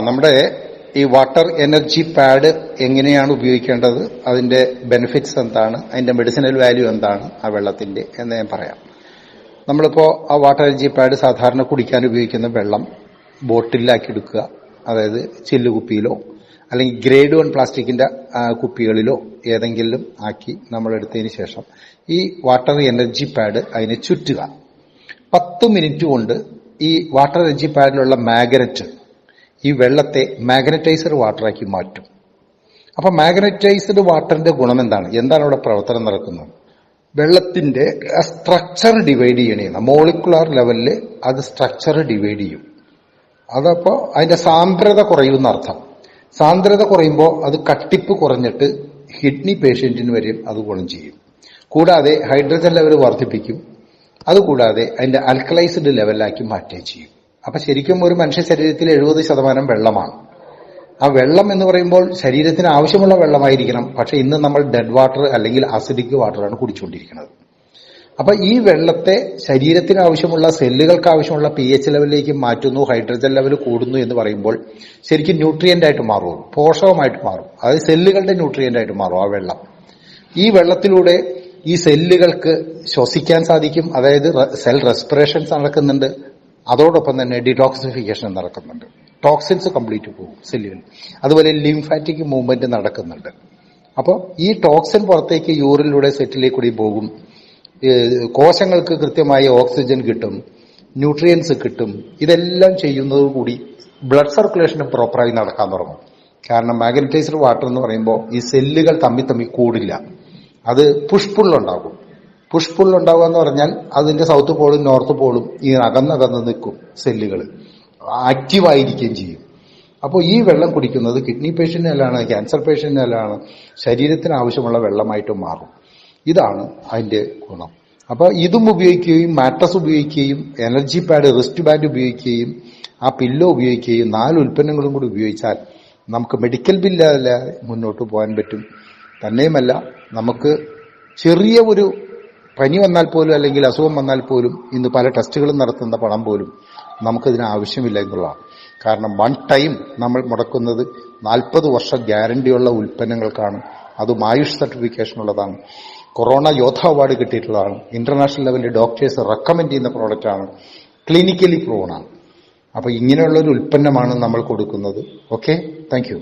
നമ്മുടെ ഈ water energy pad എങ്ങനെയാണ് ഉപയോഗിക്കേണ്ടത്, അതിന്റെ ബെനിഫിറ്റ്സ് എന്താണ്, അതിന്റെ മെഡിസിനൽ വാല്യൂ എന്താണ് ആ വെള്ളത്തിന്റെ എന്ന് ഞാൻ പറയാം. നമ്മളിപ്പോ ആ വാട്ടർ എനർജി പാഡ് സാധാരണ കുടിക്കാൻ ഉപയോഗിക്കുന്ന വെള്ളം ബോട്ടിലാക്കി എടുക്കുക, അതായത് ചില്ലുകുപ്പിയിലോ അല്ലെങ്കിൽ ഗ്രേഡ് 1 പ്ലാസ്റ്റിക്കിന്റെ കുപ്പികളിലോ ഏതെങ്കിലും ആക്കി നമ്മൾ എടുത്തതിന് ശേഷം ഈ വാട്ടർ എനർജി പാഡ് അതിനെ ചുറ്റുക. 10 മിനിറ്റ് കൊണ്ട് ഈ വാട്ടർ എനർജി പാഡിലുള്ള മാഗ്നറ്റ് ഈ വെള്ളത്തെ മാഗ്നറ്റൈസർ വാട്ടറാക്കി മാറ്റും. അപ്പൊ മാഗ്നറ്റൈസ്ഡ് വാട്ടറിന്റെ ഗുണം എന്താണ് അവിടെ പ്രവർത്തനം നടക്കുന്നത്? വെള്ളത്തിന്റെ സ്ട്രക്ചർ ഡിവൈഡ് ചെയ്യണ മോളിക്കുലാർ ലെവലില് അത് സ്ട്രക്ചർ ഡിവൈഡ് ചെയ്യും. അതപ്പോ അതിന്റെ സാന്ദ്രത കുറയുന്ന അർത്ഥം. സാന്ദ്രത കുറയുമ്പോൾ അത് കട്ടിപ്പ് കുറഞ്ഞിട്ട് കിഡ്നി പേഷ്യന്റിന് വരെയും അത് ഗുണം ചെയ്യും. കൂടാതെ ഹൈഡ്രജൻ ലെവൽ വർദ്ധിപ്പിക്കും. അതുകൂടാതെ അതിന്റെ ആൽക്കലൈസ്ഡ് ലെവലിലാക്കി മാറ്റുകയും ചെയ്യും. അപ്പൊ ശരിക്കും ഒരു മനുഷ്യ ശരീരത്തിൽ 70% വെള്ളമാണ്. ആ വെള്ളം എന്ന് പറയുമ്പോൾ ശരീരത്തിന് ആവശ്യമുള്ള വെള്ളമായിരിക്കണം. പക്ഷെ ഇന്ന് നമ്മൾ ഡെഡ് വാട്ടർ അല്ലെങ്കിൽ അസിഡിക് വാട്ടറാണ് കുടിച്ചുകൊണ്ടിരിക്കുന്നത്. അപ്പൊ ഈ വെള്ളത്തെ ശരീരത്തിന് ആവശ്യമുള്ള സെല്ലുകൾക്ക് ആവശ്യമുള്ള pH ലെവലിലേക്ക് മാറ്റുന്നു, ഹൈഡ്രജൻ ലെവൽ കൂടുന്നു എന്ന് പറയുമ്പോൾ ശരിക്കും ന്യൂട്രിയന്റ് ആയിട്ട് മാറും, പോഷകമായിട്ട് മാറും. അതായത് സെല്ലുകളുടെ ന്യൂട്രിയന്റ് ആയിട്ട് മാറും ആ വെള്ളം. ഈ വെള്ളത്തിലൂടെ ഈ സെല്ലുകൾക്ക് ശ്വസിക്കാൻ സാധിക്കും. അതായത് സെൽ റെസ്പിറേഷൻസ് നടക്കുന്നുണ്ട്. അതോടൊപ്പം തന്നെ ഡിറ്റോക്സിഫിക്കേഷൻ നടക്കുന്നുണ്ട്. ടോക്സിൻസ് കംപ്ലീറ്റ് പോകും സെല്ലുകളിൽ. അതുപോലെ ലിംഫാറ്റിക് മൂവ്മെന്റ് നടക്കുന്നുണ്ട്. അപ്പോൾ ഈ ടോക്സിൻ പുറത്തേക്ക് യൂറിനിലൂടെ സെറ്റിലേക്ക് കൂടി പോകും. കോശങ്ങൾക്ക് കൃത്യമായ ഓക്സിജൻ കിട്ടും, ന്യൂട്രിയൻസ് കിട്ടും. ഇതെല്ലാം ചെയ്യുന്നതോടുകൂടി ബ്ലഡ് സർക്കുലേഷനും പ്രോപ്പറായി നടക്കാൻ തുടങ്ങും. കാരണം മാഗ്നറ്റൈസ്ഡ് വാട്ടർ എന്ന് പറയുമ്പോൾ ഈ സെല്ലുകൾ തമ്മിൽ കൂടില്ല. അത് പുഷ്പുള്ളുണ്ടാകും. പുഷ്പുള്ളുണ്ടാവുക എന്ന് പറഞ്ഞാൽ അതിന്റെ സൗത്ത് പോളും നോർത്ത് പോളും ഈ അകന്നകന്ന് നിൽക്കും. സെല്ലുകൾ ആക്റ്റീവായിരിക്കുകയും ചെയ്യും. അപ്പോൾ ഈ വെള്ളം കുടിക്കുന്നത് കിഡ്നി പേഷ്യന്റിനാണ്, ക്യാൻസർ പേഷ്യന്റിനാണ്, ശരീരത്തിന് ആവശ്യമുള്ള വെള്ളമായിട്ട് മാറും. ഇതാണ് അതിന്റെ ഗുണം. അപ്പൊ ഇതും ഉപയോഗിക്കുകയും മാട്രസ് ഉപയോഗിക്കുകയും എനർജി പാഡ് റിസ്റ്റ് ബാൻഡ് ഉപയോഗിക്കുകയും ആ പില്ലോ ഉപയോഗിക്കുകയും 4 ഉൽപ്പന്നങ്ങളും കൂടി ഉപയോഗിച്ചാൽ നമുക്ക് മെഡിക്കൽ ബില്ലാതെ മുന്നോട്ട് പോകാൻ പറ്റും. തന്നെയുമല്ല, നമുക്ക് ചെറിയ ഒരു പനി വന്നാൽ പോലും അല്ലെങ്കിൽ അസുഖം വന്നാൽ പോലും ഇന്ന് പല ടെസ്റ്റുകളും നടത്തുന്ന പണം പോലും നമുക്കതിന് ആവശ്യമില്ല എന്നുള്ളതാണ്. കാരണം 1 ടൈം നമ്മൾ മുടക്കുന്നത് 40 വർഷം ഗ്യാരണ്ടിയുള്ള ഉൽപ്പന്നങ്ങൾക്കാണ്. അതും ആയുഷ് സർട്ടിഫിക്കേഷൻ ഉള്ളതാണ്. കൊറോണ യോദ്ധ അവാർഡ് കിട്ടിയിട്ടുള്ളതാണ്. ഇന്റർനാഷണൽ ലെവലിൽ ഡോക്ടേഴ്സ് റെക്കമെൻഡ് ചെയ്യുന്ന പ്രോഡക്റ്റാണ്. ക്ലിനിക്കലി പ്രൂവൺ ആണ്. അപ്പൊ ഇങ്ങനെയുള്ളൊരു ഉൽപ്പന്നമാണ് നമ്മൾ കൊടുക്കുന്നത്. Okay, thank you.